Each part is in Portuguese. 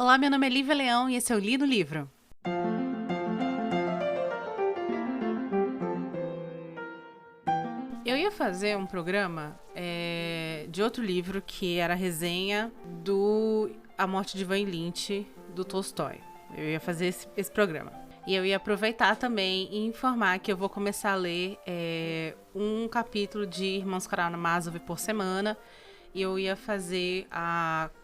Olá, meu nome é Lívia Leão e esse é o Li no Livro. Eu ia fazer um programa de outro livro que era a resenha do A Morte de Ivan Lynch, do Tolstói. Eu ia fazer esse programa. E eu ia aproveitar também e informar que eu vou começar a ler um capítulo de Irmãos Karamazov por semana. E eu ia fazer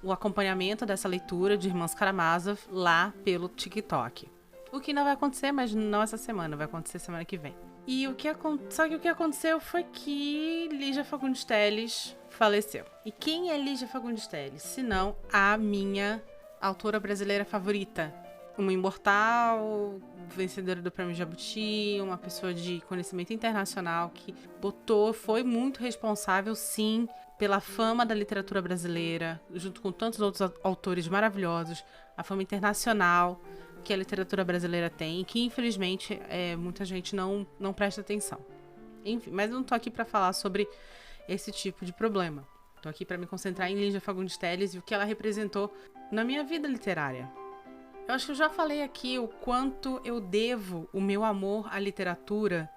o acompanhamento dessa leitura de Irmãos Karamazov lá pelo TikTok. O que não vai acontecer, mas não essa semana, vai acontecer semana que vem. Só que o que aconteceu foi que Lígia Fagundes Telles faleceu. E quem é Lígia Fagundes Telles? Se não a minha autora brasileira favorita. Uma imortal, vencedora do Prêmio Jabuti, uma pessoa de conhecimento internacional que foi muito responsável, sim, pela fama da literatura brasileira, junto com tantos outros autores maravilhosos, a fama internacional que a literatura brasileira tem e que, infelizmente, muita gente não presta atenção. Enfim, mas eu não tô aqui para falar sobre esse tipo de problema. Tô aqui para me concentrar em Lígia Fagundes Telles e o que ela representou na minha vida literária. Eu acho que eu já falei aqui o quanto eu devo o meu amor à literatura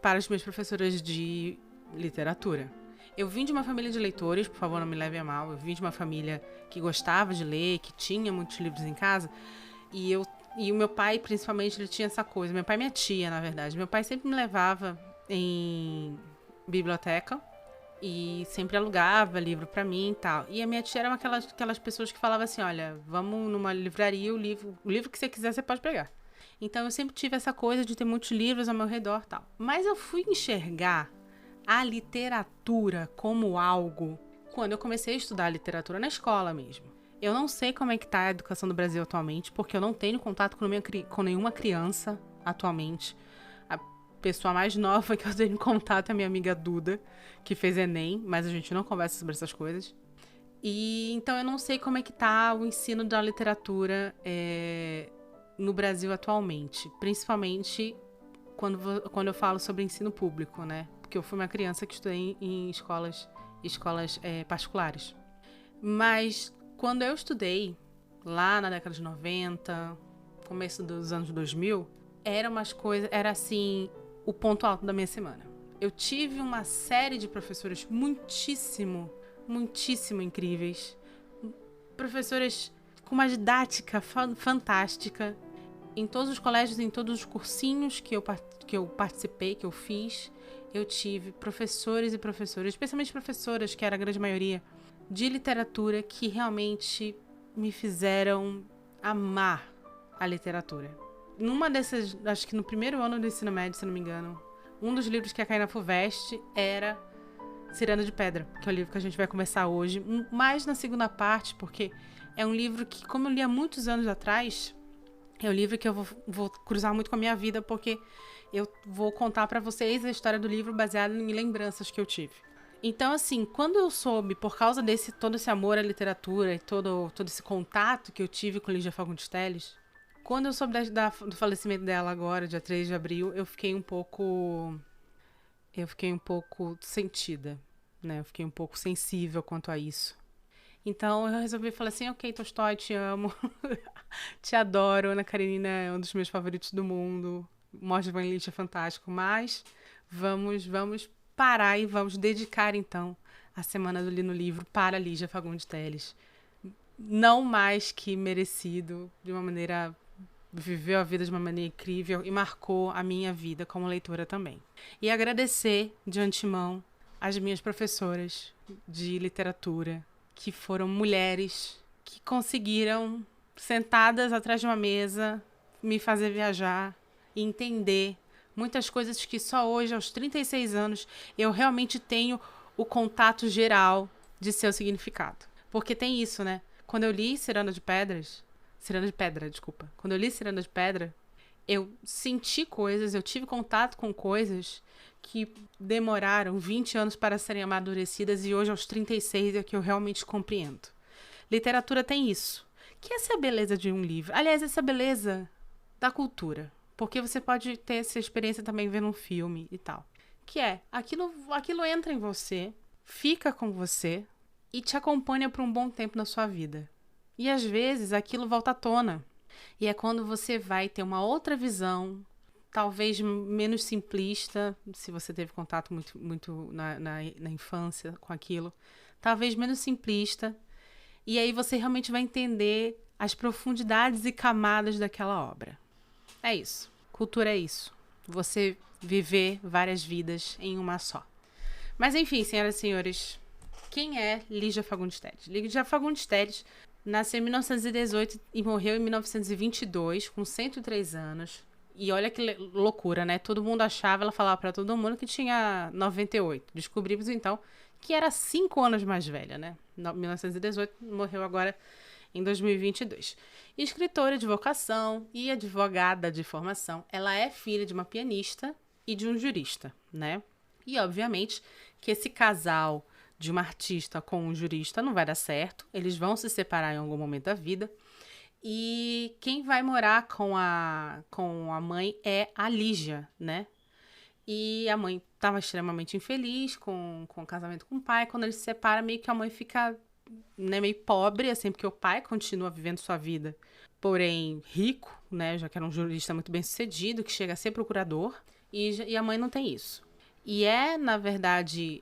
para as minhas professoras de literatura. Eu vim de uma família de leitores, por favor, não me leve a mal. Eu vim de uma família que gostava de ler, que tinha muitos livros em casa. E o meu pai, principalmente, ele tinha essa coisa. Meu pai e minha tia, na verdade. Meu pai sempre me levava em biblioteca e sempre alugava livro pra mim e tal. E a minha tia era aquelas pessoas que falavam assim, olha, vamos numa livraria, o livro que você quiser você pode pegar. Então eu sempre tive essa coisa de ter muitos livros ao meu redor e tal. Mas eu fui enxergar a literatura como algo quando eu comecei a estudar literatura na escola mesmo. Eu não sei como é que tá a educação do Brasil atualmente, porque eu não tenho contato com nenhuma criança atualmente. A pessoa mais nova que eu tenho contato é a minha amiga Duda, que fez Enem, mas a gente não conversa sobre essas coisas. E então eu não sei como é que tá o ensino da literatura no Brasil atualmente. Principalmente quando eu falo sobre ensino público, né? Porque eu fui uma criança que estudei em escolas particulares. Mas quando eu estudei, lá na década de 90, começo dos anos 2000, era assim, o ponto alto da minha semana. Eu tive uma série de professores muitíssimo incríveis. Professoras com uma didática fantástica. Em todos os colégios, em todos os cursinhos que eu participei, que eu fiz, eu tive professores e professoras, especialmente professoras, que era a grande maioria, de literatura, que realmente me fizeram amar a literatura. Numa dessas, acho que no primeiro ano do ensino médio, se não me engano, um dos livros que ia cair na FUVEST era Ciranda de Pedra, que é o livro que a gente vai começar hoje, mais na segunda parte, porque é um livro que, como eu li há muitos anos atrás, é um livro que eu vou cruzar muito com a minha vida, porque eu vou contar pra vocês a história do livro baseada em lembranças que eu tive. Então, assim, quando eu soube, por causa todo esse amor à literatura e todo esse contato que eu tive com Lígia Fagundes Telles, quando eu soube do falecimento dela agora, dia 3 de abril, eu fiquei um pouco sentida, né? Eu fiquei um pouco sensível quanto a isso. Então eu resolvi falar assim, ok, Tolstói, te amo, te adoro, Ana Karenina é um dos meus favoritos do mundo, Morte de Ivan Lynch é fantástico, mas vamos parar e vamos dedicar então a Semana do Li no Livro para Lígia Fagundes Telles. Não mais que merecido, viveu a vida de uma maneira incrível e marcou a minha vida como leitora também. E agradecer de antemão as minhas professoras de literatura, que foram mulheres que conseguiram, sentadas atrás de uma mesa, me fazer viajar e entender muitas coisas que só hoje, aos 36 anos, eu realmente tenho o contato geral de seu significado. Porque tem isso, né? Quando eu li Ciranda de Pedra, quando eu li Ciranda de Pedra, eu senti coisas, eu tive contato com coisas que demoraram 20 anos para serem amadurecidas e hoje, aos 36, é que eu realmente compreendo. Literatura tem isso. Que essa é a beleza de um livro. Aliás, essa é a beleza da cultura. Porque você pode ter essa experiência também vendo um filme e tal. Que é, aquilo entra em você, fica com você e te acompanha por um bom tempo na sua vida. E às vezes aquilo volta à tona. E é quando você vai ter uma outra visão, talvez menos simplista, se você teve contato muito na infância com aquilo, talvez menos simplista, e aí você realmente vai entender as profundidades e camadas daquela obra. É isso. Cultura é isso. Você viver várias vidas em uma só. Mas enfim, senhoras e senhores, quem é Lígia Fagundes Telles? Lígia Fagundes Telles nasceu em 1918 e morreu em 1922, com 103 anos. E olha que loucura, né? Todo mundo achava, ela falava pra todo mundo que tinha 98. Descobrimos, então, que era 5 anos mais velha, né? 1918, morreu agora em 2022. Escritora de vocação e advogada de formação, ela é filha de uma pianista e de um jurista, né? E, obviamente, que esse casal de uma artista com um jurista não vai dar certo. Eles vão se separar em algum momento da vida. E quem vai morar com a mãe é a Lígia, né? E a mãe estava extremamente infeliz com o casamento com o pai. Quando eles se separam, meio que a mãe fica, né, meio pobre, assim, porque o pai continua vivendo sua vida, porém rico, né? Já que era um jurista muito bem sucedido, que chega a ser procurador. E a mãe não tem isso. E na verdade,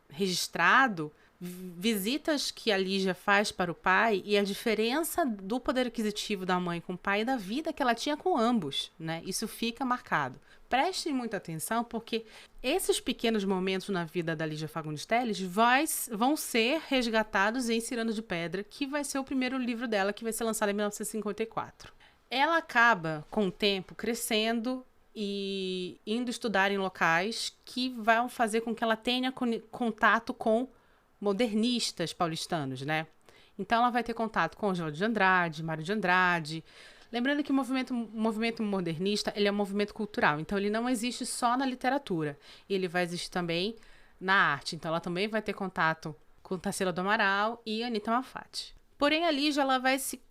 registrado visitas que a Lígia faz para o pai e a diferença do poder aquisitivo da mãe com o pai e da vida que ela tinha com ambos, né? Isso fica marcado. Prestem muita atenção, porque esses pequenos momentos na vida da Lígia Fagundes Telles vão ser resgatados em Cirano de Pedra, que vai ser o primeiro livro dela, que vai ser lançado em 1954. Ela acaba, com o tempo, crescendo e indo estudar em locais que vão fazer com que ela tenha contato com modernistas paulistanos, né? Então ela vai ter contato com Oswald de Andrade, Mário de Andrade. Lembrando que o movimento modernista, ele é um movimento cultural, então ele não existe só na literatura, ele vai existir também na arte. Então ela também vai ter contato com Tarsila do Amaral e Anita Malfatti. Porém, a Lígia ela vai se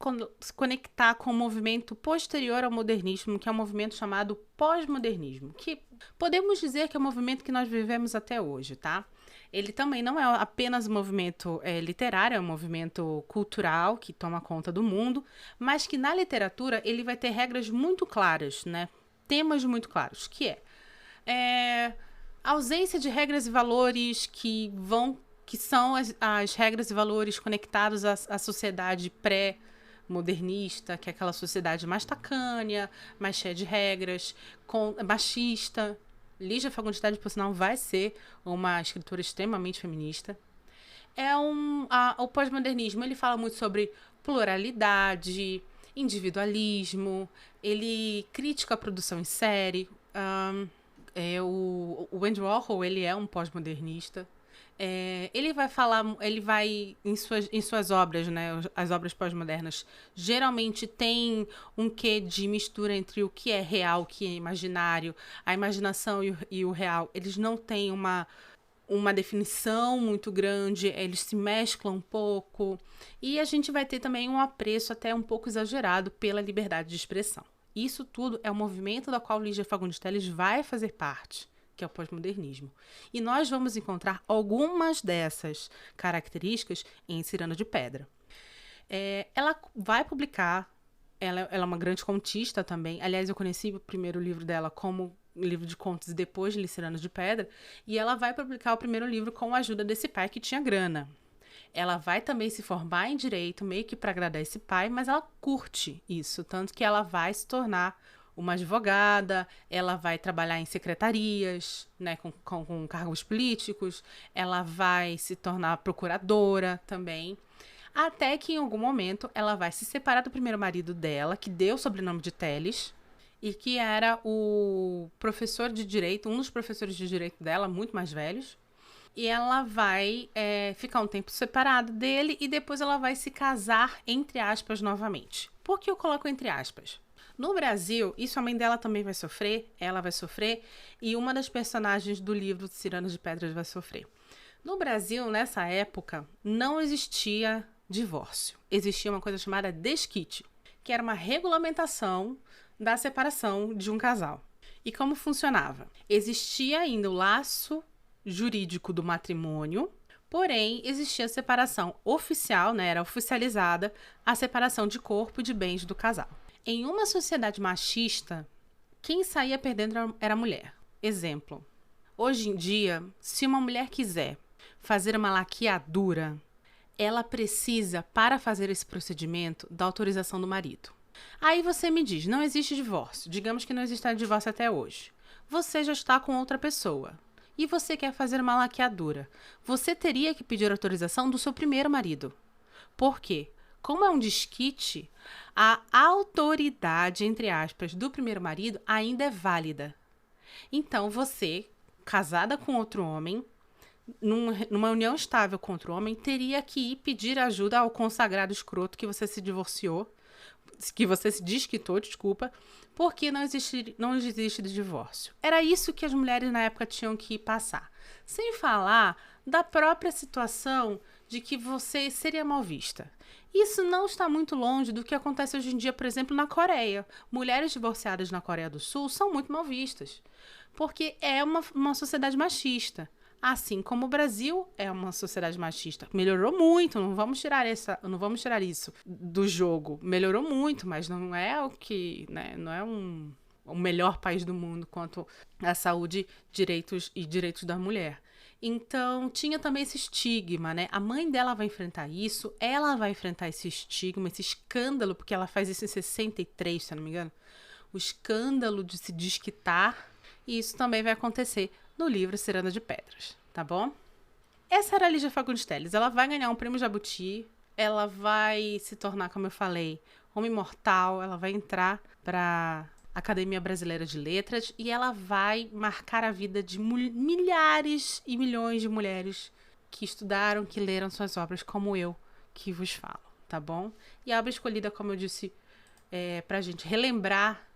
conectar com um movimento posterior ao modernismo, que é um movimento chamado pós-modernismo, que podemos dizer que é o movimento que nós vivemos até hoje, tá? Ele também não é apenas um movimento literário, é um movimento cultural que toma conta do mundo, mas que na literatura ele vai ter regras muito claras, né? Temas muito claros, que é ausência de regras e valores que são as regras e valores conectados à sociedade pré-modernista, que é aquela sociedade mais tacanha, mais cheia de regras, machista. Lígia Fagundes Telles, por sinal, vai ser uma escritora extremamente feminista. O pós-modernismo, ele fala muito sobre pluralidade, individualismo, ele critica a produção em série. O Andy Warhol, ele é um pós-modernista. Ele vai em suas obras, né, as obras pós-modernas, geralmente tem um quê de mistura entre o que é real, o que é imaginário, a imaginação e o real. Eles não têm uma definição muito grande, eles se mesclam um pouco, e a gente vai ter também um apreço até um pouco exagerado pela liberdade de expressão. Isso tudo é um movimento da qual Lígia Fagundes Telles vai fazer parte, que é o pós-modernismo. E nós vamos encontrar algumas dessas características em Cirano de Pedra. Ela vai publicar, ela é uma grande contista também. Aliás, eu conheci o primeiro livro dela como livro de contos depois de Cirano de Pedra, e ela vai publicar o primeiro livro com a ajuda desse pai que tinha grana. Ela vai também se formar em direito, meio que para agradar esse pai, mas ela curte isso, tanto que ela vai se tornar uma advogada, ela vai trabalhar em secretarias, né, com cargos políticos, ela vai se tornar procuradora também, até que em algum momento ela vai se separar do primeiro marido dela, que deu o sobrenome de Telles, e que era o professor de direito, um dos professores de direito dela, muito mais velhos, e ela vai ficar um tempo separada dele e depois ela vai se casar, entre aspas, novamente. Por que eu coloco entre aspas? No Brasil, isso a mãe dela também vai sofrer, ela vai sofrer, e uma das personagens do livro Cirano de Pedras vai sofrer. No Brasil, nessa época, não existia divórcio. Existia uma coisa chamada desquite, que era uma regulamentação da separação de um casal. E como funcionava? Existia ainda o laço jurídico do matrimônio, Porém, existia a separação oficial, né, era oficializada a separação de corpo e de bens do casal. Em uma sociedade machista, quem saía perdendo era a mulher. Exemplo, hoje em dia, se uma mulher quiser fazer uma laqueadura, ela precisa, para fazer esse procedimento, da autorização do marido. Aí você me diz, não existe divórcio. Digamos que não existe divórcio até hoje. Você já está com outra pessoa e você quer fazer uma laqueadura. Você teria que pedir autorização do seu primeiro marido. Por quê? Como é um desquite, a autoridade, entre aspas, do primeiro marido ainda é válida. Então você, casada com outro homem, numa união estável com outro homem, teria que ir pedir ajuda ao consagrado escroto que você se divorciou, que você se desquitou, desculpa, porque não existe divórcio. Era isso que as mulheres na época tinham que passar. Sem falar da própria situação de que você seria mal vista. Isso não está muito longe do que acontece hoje em dia, por exemplo, na Coreia. Mulheres divorciadas na Coreia do Sul são muito mal vistas, porque é uma sociedade machista. Assim como o Brasil é uma sociedade machista. Melhorou muito, não vamos tirar isso do jogo. Melhorou muito, mas não é o não é o melhor país do mundo quanto à saúde, direitos da mulher. Então, tinha também esse estigma, né? A mãe dela vai enfrentar isso, ela vai enfrentar esse estigma, esse escândalo, porque ela faz isso em 63, se eu não me engano. O escândalo de se desquitar, e isso também vai acontecer no livro Ciranda de Pedras, tá bom? Essa era a Lígia Fagundes Telles. Ela vai ganhar um prêmio Jabuti, ela vai se tornar, como eu falei, uma imortal, ela vai entrar para a Academia Brasileira de Letras e ela vai marcar a vida de milhares e milhões de mulheres que estudaram, que leram suas obras, como eu, que vos falo, tá bom? E a obra escolhida, como eu disse, pra gente relembrar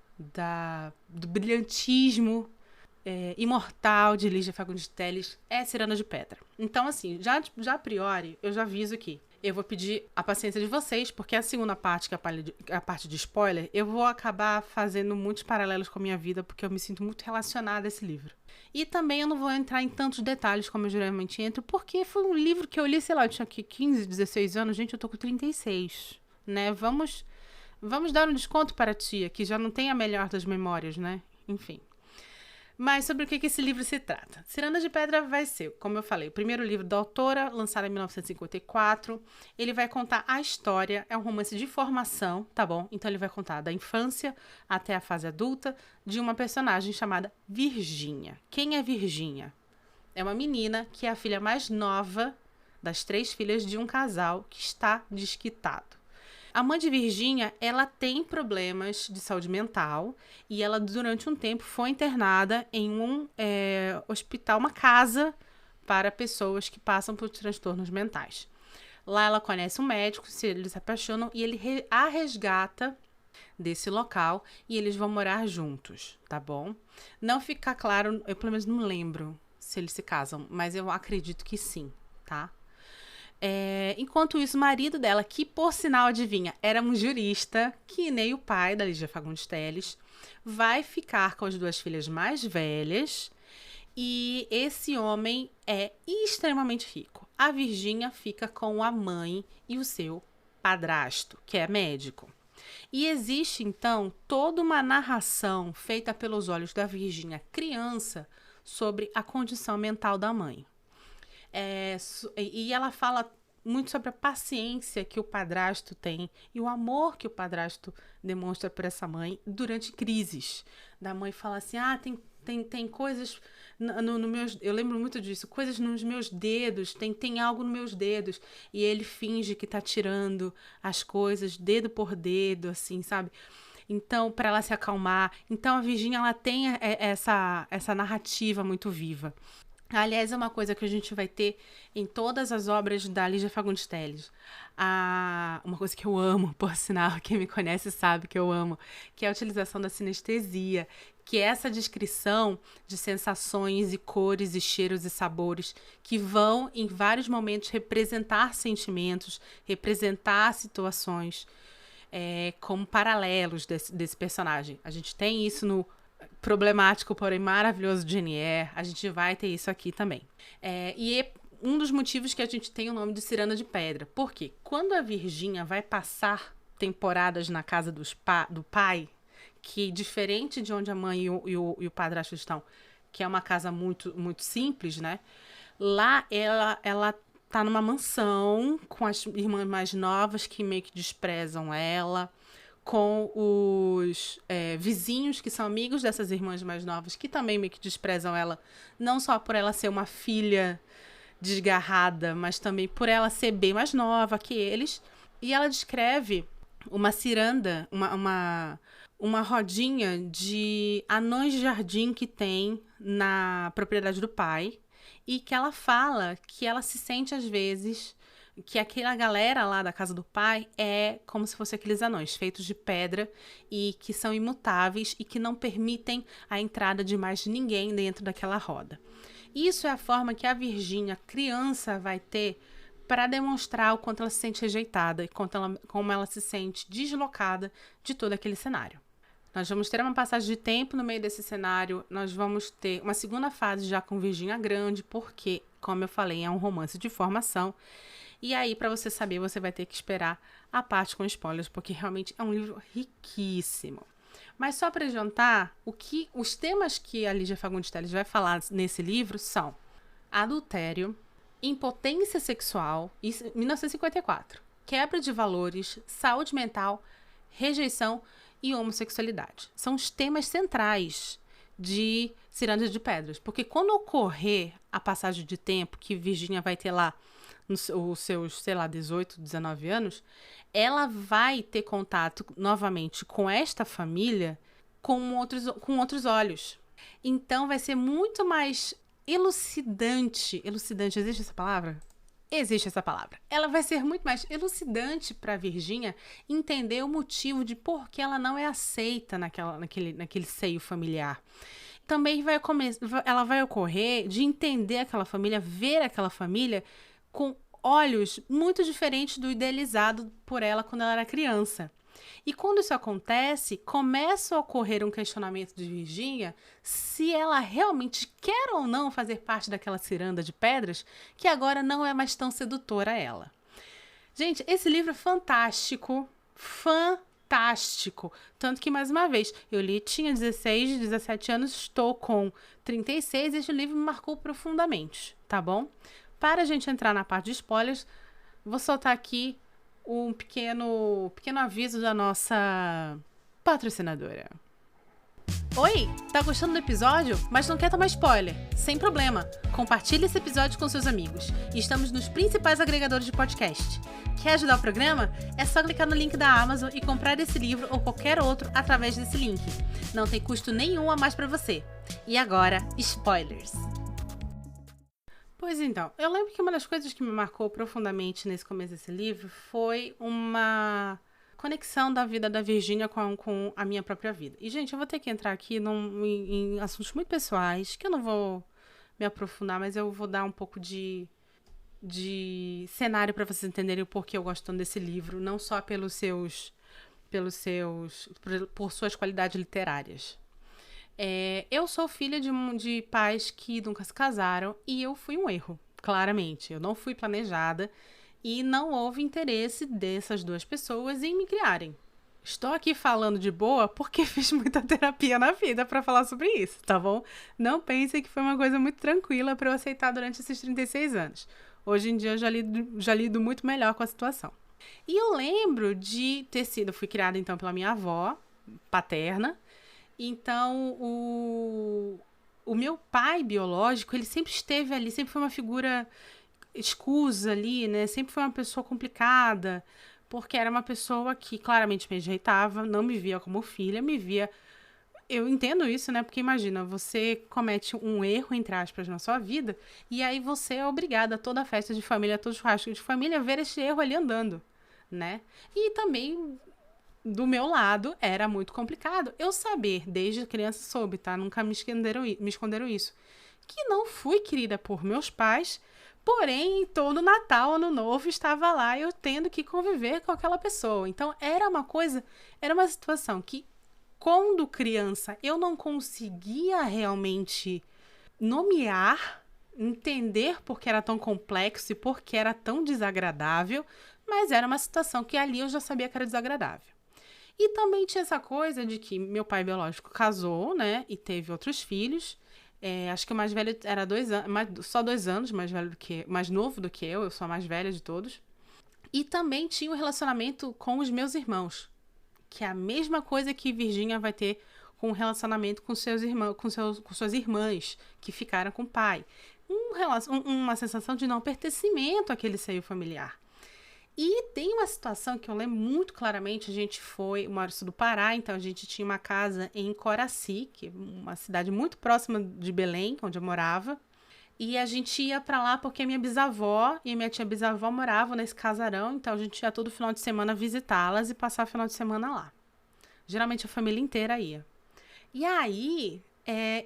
do brilhantismo imortal de Lígia Fagundes Telles é Ciranda de Pedra. Então, assim, já a priori, eu já aviso aqui. Eu vou pedir a paciência de vocês, porque a segunda parte, que é a parte de spoiler, eu vou acabar fazendo muitos paralelos com a minha vida, porque eu me sinto muito relacionada a esse livro. E também eu não vou entrar em tantos detalhes como eu geralmente entro, porque foi um livro que eu li, sei lá, eu tinha aqui 15, 16 anos, gente, eu tô com 36, né? Vamos dar um desconto para a tia, que já não tem a melhor das memórias, né? Enfim. Mas sobre o que esse livro se trata? Ciranda de Pedra vai ser, como eu falei, o primeiro livro da autora, lançado em 1954. Ele vai contar a história, é um romance de formação, tá bom? Então ele vai contar da infância até a fase adulta de uma personagem chamada Virgínia. Quem é Virgínia? É uma menina que é a filha mais nova das 3 filhas de um casal que está desquitado. A mãe de Virgínia, ela tem problemas de saúde mental e ela, durante um tempo, foi internada em um hospital, uma casa para pessoas que passam por transtornos mentais. Lá ela conhece um médico, eles se apaixonam e ele a resgata desse local e eles vão morar juntos, tá bom? Não fica claro, eu pelo menos não lembro se eles se casam, mas eu acredito que sim, tá? Enquanto isso, o marido dela, que por sinal, adivinha, era um jurista, que nem o pai da Lígia Fagundes Telles, vai ficar com as 2 filhas mais velhas e esse homem é extremamente rico. A Virgínia fica com a mãe e o seu padrasto, que é médico. E existe, então, toda uma narração feita pelos olhos da Virgínia criança sobre a condição mental da mãe. E ela fala muito sobre a paciência que o padrasto tem e o amor que o padrasto demonstra por essa mãe durante crises. Da mãe fala assim, tem coisas no meus... Eu lembro muito disso, coisas nos meus dedos, tem algo nos meus dedos. E ele finge que tá tirando as coisas dedo por dedo, assim, sabe? Então, para ela se acalmar. Então, a Virgínia, ela tem essa narrativa muito viva. Aliás, é uma coisa que a gente vai ter em todas as obras da Lígia Fagundes Telles. Uma coisa que eu amo, por sinal, quem me conhece sabe que eu amo, que é a utilização da sinestesia, que é essa descrição de sensações e cores e cheiros e sabores que vão, em vários momentos, representar sentimentos, representar situações como paralelos desse personagem. A gente tem isso no problemático, porém maravilhoso de Jane Eyre. A gente vai ter isso aqui também. um dos motivos que a gente tem o nome de Ciranda de Pedra. Por quê? Quando a Virgínia vai passar temporadas na casa do pai, que diferente de onde a mãe e o padrasto estão, que é uma casa muito, muito simples, né? Lá ela tá numa mansão com as irmãs mais novas que meio que desprezam ela, com os vizinhos que são amigos dessas irmãs mais novas que também meio que desprezam ela, não só por ela ser uma filha desgarrada, mas também por ela ser bem mais nova que eles. E ela descreve uma ciranda, uma rodinha de anões de jardim que tem na propriedade do pai, e que ela fala que ela se sente às vezes que aquela galera lá da casa do pai é como se fosse aqueles anões feitos de pedra e que são imutáveis e que não permitem a entrada de mais ninguém dentro daquela roda. Isso é a forma que a Virgínia, criança, vai ter para demonstrar o quanto ela se sente rejeitada e como ela se sente deslocada de todo aquele cenário. Nós vamos ter uma passagem de tempo no meio desse cenário, nós vamos ter uma segunda fase já com Virgínia grande, porque, como eu falei, é um romance de formação. E aí, para você saber, você vai ter que esperar a parte com spoilers, porque realmente é um livro riquíssimo. Mas só para adiantar, os temas que a Lígia Fagundes Telles vai falar nesse livro são adultério, impotência sexual, 1954, quebra de valores, saúde mental, rejeição e homossexualidade. São os temas centrais de Ciranda de Pedras, porque quando ocorrer a passagem de tempo que Virgínia vai ter lá os seus, 18, 19 anos, ela vai ter contato novamente com esta família com outros olhos. Então vai ser muito mais elucidante. Elucidante, existe essa palavra? Existe essa palavra. Ela vai ser muito mais elucidante para a Virgínia entender o motivo de por que ela não é aceita naquele seio familiar. Também ela vai ocorrer de entender aquela família, ver aquela família com olhos muito diferentes do idealizado por ela quando ela era criança. E quando isso acontece, começa a ocorrer um questionamento de Virgínia se ela realmente quer ou não fazer parte daquela ciranda de pedras que agora não é mais tão sedutora a ela. Gente, esse livro é fantástico, fantástico. Tanto que, mais uma vez, eu li, tinha 16, 17 anos, estou com 36 e este livro me marcou profundamente, tá bom? Para a gente entrar na parte de spoilers, vou soltar aqui um pequeno aviso da nossa patrocinadora. Oi, tá gostando do episódio, mas não quer tomar spoiler? Sem problema, compartilhe esse episódio com seus amigos. Estamos nos principais agregadores de podcast. Quer ajudar o programa? É só clicar no link da Amazon e comprar esse livro ou qualquer outro através desse link. Não tem custo nenhum a mais para você. E agora, spoilers! Pois então, eu lembro que uma das coisas que me marcou profundamente nesse começo desse livro foi uma conexão da vida da Virgínia com a minha própria vida. E, gente, eu vou ter que entrar aqui em assuntos muito pessoais, que eu não vou me aprofundar, mas eu vou dar um pouco de cenário para vocês entenderem o porquê eu gosto tanto desse livro, não só por suas qualidades literárias. Eu sou filha de pais que nunca se casaram e eu fui um erro, claramente. Eu não fui planejada e não houve interesse dessas duas pessoas em me criarem. Estou aqui falando de boa porque fiz muita terapia na vida para falar sobre isso, tá bom? Não pensem que foi uma coisa muito tranquila para eu aceitar durante esses 36 anos. Hoje em dia eu já lido muito melhor com a situação. E eu lembro de ter sido, fui criada então pela minha avó paterna. Então, o meu pai biológico, ele sempre esteve ali, sempre foi uma figura escusa ali, né? Sempre foi uma pessoa complicada, porque era uma pessoa que claramente me rejeitava, não me via como filha, me via... Eu entendo isso, né? Porque imagina, você comete um erro, entre aspas, na sua vida, e aí você é obrigada a toda a festa de família, a todo churrasco de família, a ver esse erro ali andando, né? E também... do meu lado, era muito complicado. Eu saber, desde criança soube, tá? Nunca me esconderam isso. Que não fui querida por meus pais, porém, todo Natal, Ano Novo, estava lá eu tendo que conviver com aquela pessoa. Então, era uma situação que, quando criança, eu não conseguia realmente nomear entender por que era tão complexo e por que era tão desagradável, mas era uma situação que ali eu já sabia que era desagradável. E também tinha essa coisa de que meu pai biológico casou, né, e teve outros filhos. Acho que o mais velho era 2 anos, só 2 anos mais novo do que eu sou a mais velha de todos. E também tinha um relacionamento com os meus irmãos, que é a mesma coisa que Virgínia vai ter com um relacionamento com seus irmãos, com suas irmãs, que ficaram com o pai. Uma sensação de não pertencimento àquele seio familiar. E tem uma situação que eu lembro muito claramente, a gente foi, eu moro no sul do Pará, então a gente tinha uma casa em Coraci, que é uma cidade muito próxima de Belém, onde eu morava, e a gente ia pra lá porque minha bisavó e minha tia bisavó moravam nesse casarão, então a gente ia todo final de semana visitá-las e passar o final de semana lá. Geralmente a família inteira ia. E aí,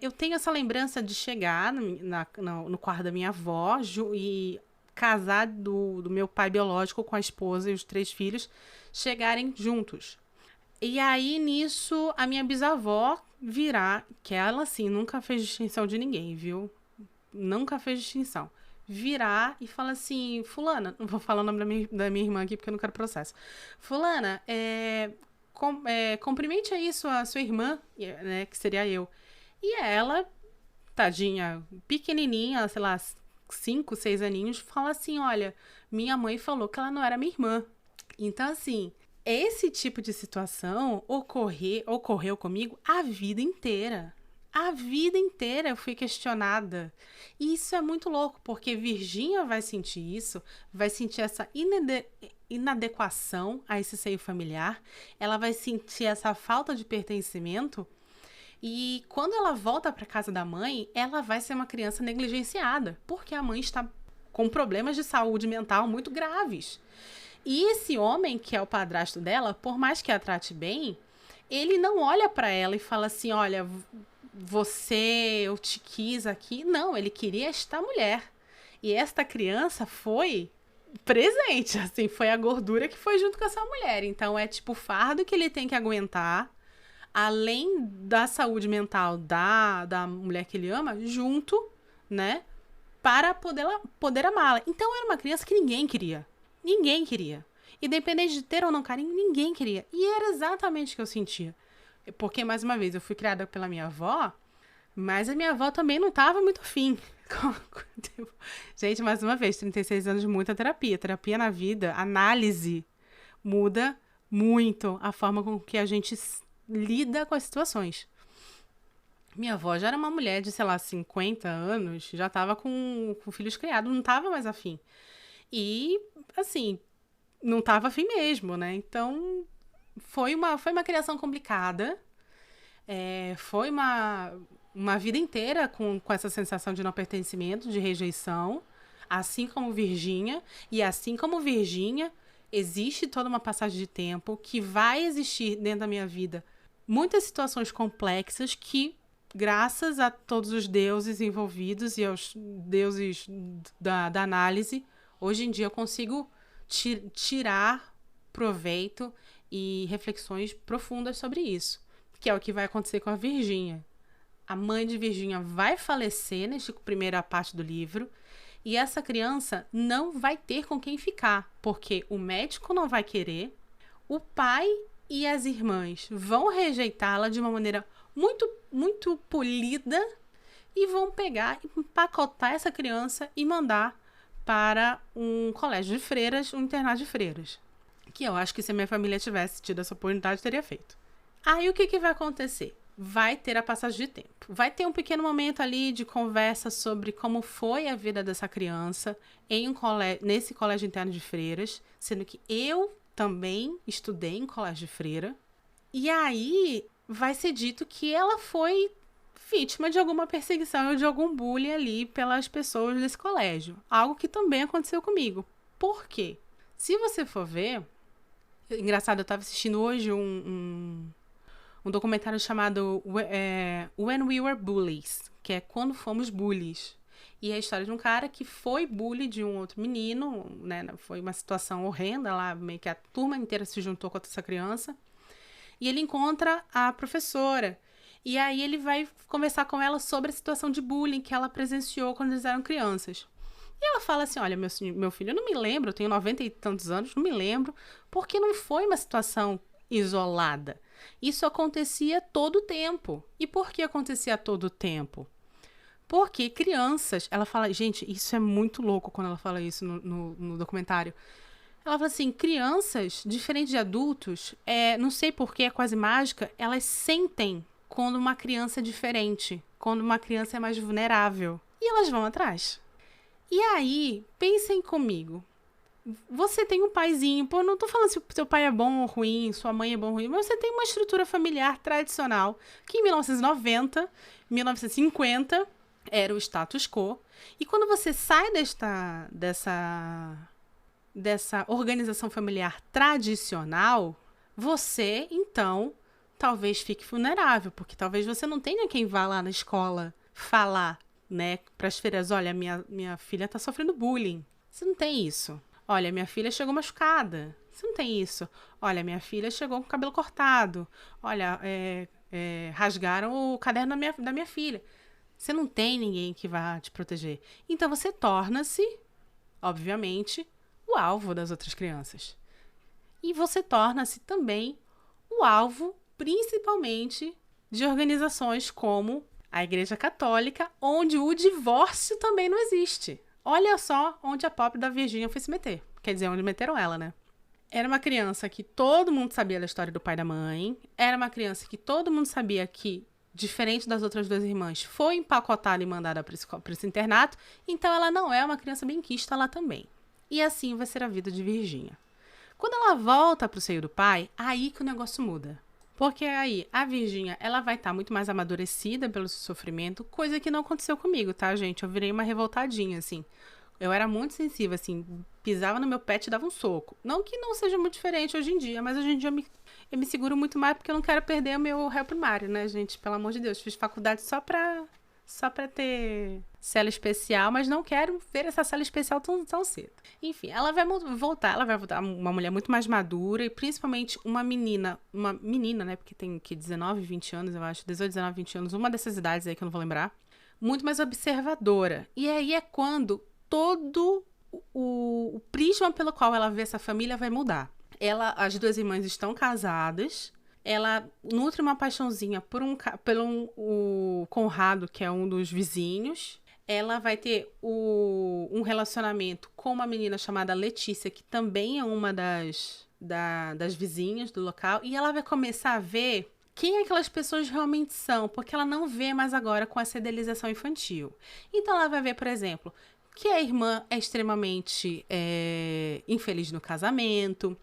eu tenho essa lembrança de chegar no quarto da minha avó e casar do meu pai biológico com a esposa e os 3 filhos chegarem juntos. E aí, nisso, a minha bisavó virar, que ela, assim, nunca fez distinção de ninguém, viu? Nunca fez distinção. Virar e falar assim, fulana, não vou falar o nome da minha irmã aqui porque eu não quero processo. Fulana, cumprimente aí a sua irmã, né, que seria eu. E ela, tadinha, pequenininha, sei lá, 5, 6 aninhos, fala assim, olha, minha mãe falou que ela não era minha irmã. Então, assim, esse tipo de situação ocorreu comigo a vida inteira. A vida inteira eu fui questionada. E isso é muito louco, porque Virgínia vai sentir isso, vai sentir essa inadequação a esse seio familiar, ela vai sentir essa falta de pertencimento. E quando ela volta para casa da mãe, ela vai ser uma criança negligenciada, porque a mãe está com problemas de saúde mental muito graves. E esse homem, que é o padrasto dela, por mais que a trate bem, ele não olha para ela e fala assim, olha, eu te quis aqui. Não, ele queria esta mulher. E esta criança foi presente, assim, foi a gordura que foi junto com essa mulher. Então é tipo o fardo que ele tem que aguentar, além da saúde mental da mulher que ele ama, junto, né, para poder amá-la. Então era uma criança que ninguém queria. Ninguém queria. Independente de ter ou não carinho, ninguém queria. E era exatamente o que eu sentia. Porque, mais uma vez, eu fui criada pela minha avó, mas a minha avó também não estava muito afim. Gente, mais uma vez, 36 anos de muita terapia. Terapia na vida, análise, muda muito a forma com que a gente lida com as situações. Minha avó já era uma mulher de, sei lá, 50 anos, já estava com filhos criados, não estava mais afim. E, assim, não estava afim mesmo, né? Então, foi uma criação complicada. Foi uma vida inteira com essa sensação de não pertencimento, de rejeição, assim como Virgínia. E assim como Virgínia, existe toda uma passagem de tempo que vai existir dentro da minha vida muitas situações complexas que, graças a todos os deuses envolvidos e aos deuses da análise, hoje em dia eu consigo tirar proveito e reflexões profundas sobre isso, que é o que vai acontecer com a Virgínia. A mãe de Virgínia vai falecer nesta primeira parte do livro e essa criança não vai ter com quem ficar, porque o médico não vai querer, o pai e as irmãs vão rejeitá-la de uma maneira muito, muito polida e vão pegar e empacotar essa criança e mandar para um colégio de freiras, um internato de freiras. Que eu acho que se a minha família tivesse tido essa oportunidade, teria feito. Aí o que vai acontecer? Vai ter a passagem de tempo. Vai ter um pequeno momento ali de conversa sobre como foi a vida dessa criança nesse colégio interno de freiras, sendo que eu também estudei em colégio de freira. E aí vai ser dito que ela foi vítima de alguma perseguição ou de algum bullying ali pelas pessoas desse colégio. Algo que também aconteceu comigo. Por quê? Se você for ver... Engraçado, eu estava assistindo hoje um documentário chamado When We Were Bullies, que é Quando Fomos Bullies. E é a história de um cara que foi bully de um outro menino, né? Foi uma situação horrenda lá, meio que a turma inteira se juntou contra essa criança. E ele encontra a professora. E aí ele vai conversar com ela sobre a situação de bullying que ela presenciou quando eles eram crianças. E ela fala assim, olha, meu filho, eu não me lembro, eu tenho 90 e tantos anos, não me lembro, porque não foi uma situação isolada. Isso acontecia todo o tempo. E por que acontecia todo o tempo? Porque crianças, ela fala, gente, isso é muito louco quando ela fala isso no documentário. Ela fala assim, crianças, diferente de adultos, não sei porquê, é quase mágica, elas sentem quando uma criança é diferente, quando uma criança é mais vulnerável. E elas vão atrás. E aí, pensem comigo. Você tem um paizinho, pô, não tô falando se o seu pai é bom ou ruim, sua mãe é bom ou ruim, mas você tem uma estrutura familiar tradicional que em 1990, 1950 era o status quo. E quando você sai dessa organização familiar tradicional, você, então, talvez fique vulnerável, porque talvez você não tenha quem vá lá na escola falar, né, para as freiras, olha, minha filha tá sofrendo bullying. Você não tem isso. Olha, minha filha chegou machucada. Você não tem isso. Olha, minha filha chegou com o cabelo cortado. Olha, rasgaram o caderno da minha filha. Você não tem ninguém que vá te proteger. Então você torna-se, obviamente, o alvo das outras crianças. E você torna-se também o alvo, principalmente, de organizações como a Igreja Católica, onde o divórcio também não existe. Olha só onde a pobre da Virgínia foi se meter. Quer dizer, onde meteram ela, né? Era uma criança que todo mundo sabia da história do pai e da mãe. Era uma criança que todo mundo sabia que, diferente das outras duas irmãs, foi empacotada e mandada para esse internato. Então, ela não é uma criança benquista lá também. E assim vai ser a vida de Virgínia. Quando ela volta para o seio do pai, aí que o negócio muda. Porque aí, a Virgínia, ela vai estar muito mais amadurecida pelo seu sofrimento, coisa que não aconteceu comigo, tá, gente? Eu virei uma revoltadinha, assim. Eu era muito sensível, assim, pisava no meu pé e dava um soco. Não que não seja muito diferente hoje em dia, mas hoje em dia eu me seguro muito mais porque eu não quero perder o meu réu primário, né, gente? Pelo amor de Deus, fiz faculdade só pra ter cela especial, mas não quero ver essa cela especial tão cedo. Enfim, ela vai voltar uma mulher muito mais madura e principalmente uma menina, né, porque tem que 19, 20 anos, eu acho, 18, 19, 20 anos, uma dessas idades aí que eu não vou lembrar, muito mais observadora. E aí é quando todo o prisma pelo qual ela vê essa família vai mudar. As duas irmãs estão casadas, ela nutre uma paixãozinha pelo Conrado, que é um dos vizinhos. Ela vai ter um relacionamento com uma menina chamada Letícia, que também é uma das vizinhas do local. E ela vai começar a ver quem aquelas pessoas realmente são, porque ela não vê mais agora com essa idealização infantil. Então ela vai ver, por exemplo, que a irmã é extremamente infeliz no casamento,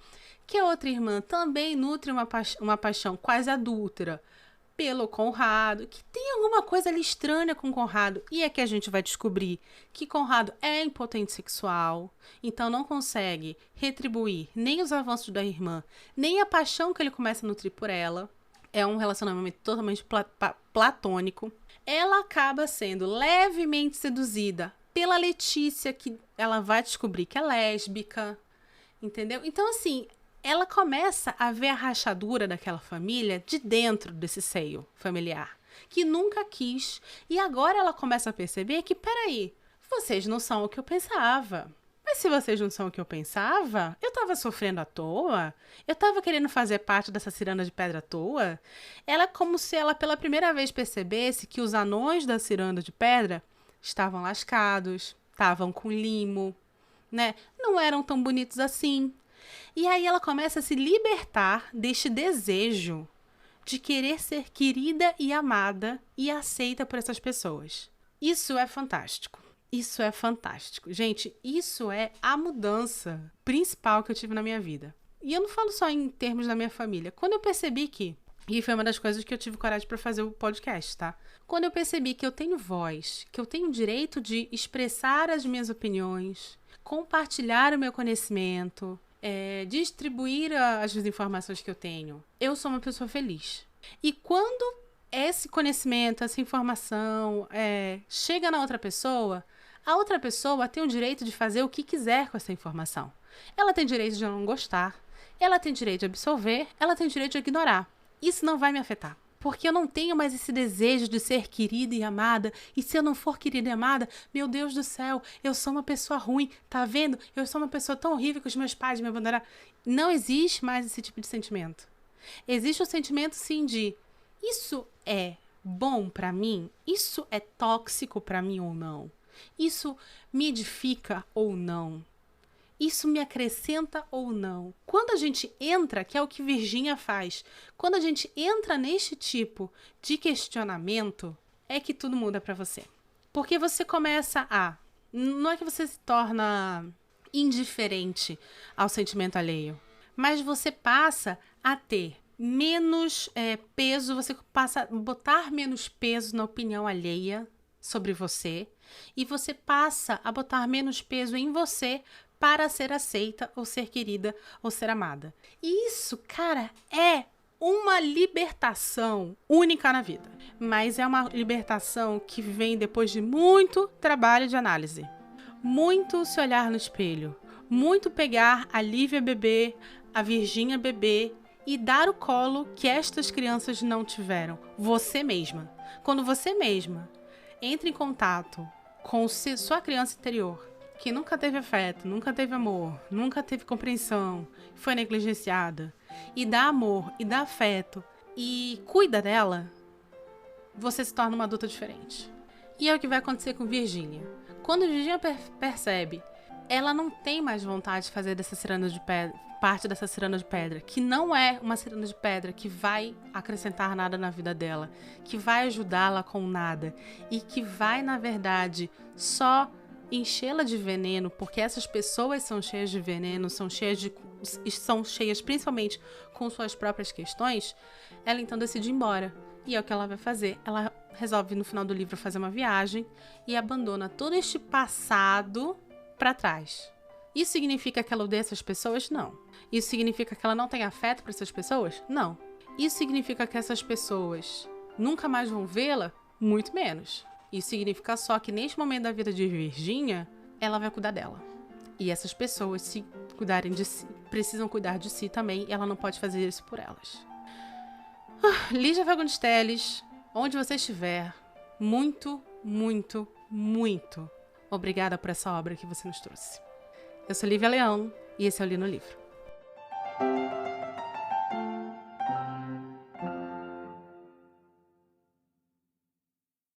que a outra irmã também nutre uma paixão quase adúltera pelo Conrado, que tem alguma coisa ali estranha com o Conrado, e é que a gente vai descobrir que Conrado é impotente sexual, então não consegue retribuir nem os avanços da irmã, nem a paixão que ele começa a nutrir por ela. É um relacionamento totalmente platônico. Ela acaba sendo levemente seduzida pela Letícia, que ela vai descobrir que é lésbica, entendeu? Então, assim, ela começa a ver a rachadura daquela família de dentro desse seio familiar, que nunca quis. E agora ela começa a perceber que, peraí, vocês não são o que eu pensava. Mas se vocês não são o que eu pensava, eu tava sofrendo à toa? Eu tava querendo fazer parte dessa ciranda de pedra à toa? Ela é como se ela pela primeira vez percebesse que os anões da ciranda de pedra estavam lascados, estavam com limo, né? Não eram tão bonitos assim. E aí ela começa a se libertar deste desejo de querer ser querida e amada e aceita por essas pessoas. Isso é fantástico. Isso é fantástico. Gente, isso é a mudança principal que eu tive na minha vida. E eu não falo só em termos da minha família. Quando eu percebi que... E foi uma das coisas que eu tive coragem para fazer o podcast, tá? Quando eu percebi que eu tenho voz, que eu tenho o direito de expressar as minhas opiniões, compartilhar o meu conhecimento, distribuir as informações que eu tenho, eu sou uma pessoa feliz. E quando esse conhecimento, essa informação chega na outra pessoa, a outra pessoa tem o direito de fazer o que quiser com essa informação. Ela tem direito de não gostar, ela tem direito de absorver, ela tem direito de ignorar. Isso não vai me afetar, Porque eu não tenho mais esse desejo de ser querida e amada. E se eu não for querida e amada, meu Deus do céu, eu sou uma pessoa ruim. Tá vendo? Eu sou uma pessoa tão horrível que os meus pais me abandonaram. Não existe mais esse tipo de sentimento. Existe o sentimento, sim, de isso é bom pra mim? Isso é tóxico pra mim ou não? Isso me edifica ou não? Isso me acrescenta ou não? Quando a gente entra, que é o que Virgínia faz, quando a gente entra neste tipo de questionamento, é que tudo muda pra você. Porque você começa a... Não é que você se torna indiferente ao sentimento alheio, mas você passa a ter menos peso, você passa a botar menos peso na opinião alheia sobre você e você passa a botar menos peso em você para ser aceita ou ser querida ou ser amada. E isso, cara, é uma libertação única na vida. Mas é uma libertação que vem depois de muito trabalho de análise. Muito se olhar no espelho. Muito pegar a Lívia bebê, a Virgínia bebê e dar o colo que estas crianças não tiveram. Você mesma. Quando você mesma entra em contato com sua criança interior, que nunca teve afeto, nunca teve amor, nunca teve compreensão, foi negligenciada, e dá amor, e dá afeto, e cuida dela, você se torna uma adulta diferente. E é o que vai acontecer com Virgínia. Quando Virgínia percebe, ela não tem mais vontade de fazer dessa ciranda de pedra, parte dessa ciranda de pedra, que não é uma ciranda de pedra que vai acrescentar nada na vida dela, que vai ajudá-la com nada, e que vai, na verdade, só enchê-la de veneno, porque essas pessoas são cheias de veneno, são cheias principalmente com suas próprias questões, ela então decide ir embora. E é o que ela vai fazer. Ela resolve no final do livro fazer uma viagem e abandona todo este passado para trás. Isso significa que ela odeia essas pessoas? Não. Isso significa que ela não tem afeto para essas pessoas? Não. Isso significa que essas pessoas nunca mais vão vê-la? Muito menos. Isso significa só que neste momento da vida de Virgínia, ela vai cuidar dela. E essas pessoas, se cuidarem de si, precisam cuidar de si também, e ela não pode fazer isso por elas. Lígia Fagundes Telles, onde você estiver, muito, muito, muito obrigada por essa obra que você nos trouxe. Eu sou Lívia Leão e esse é o Li no Livro.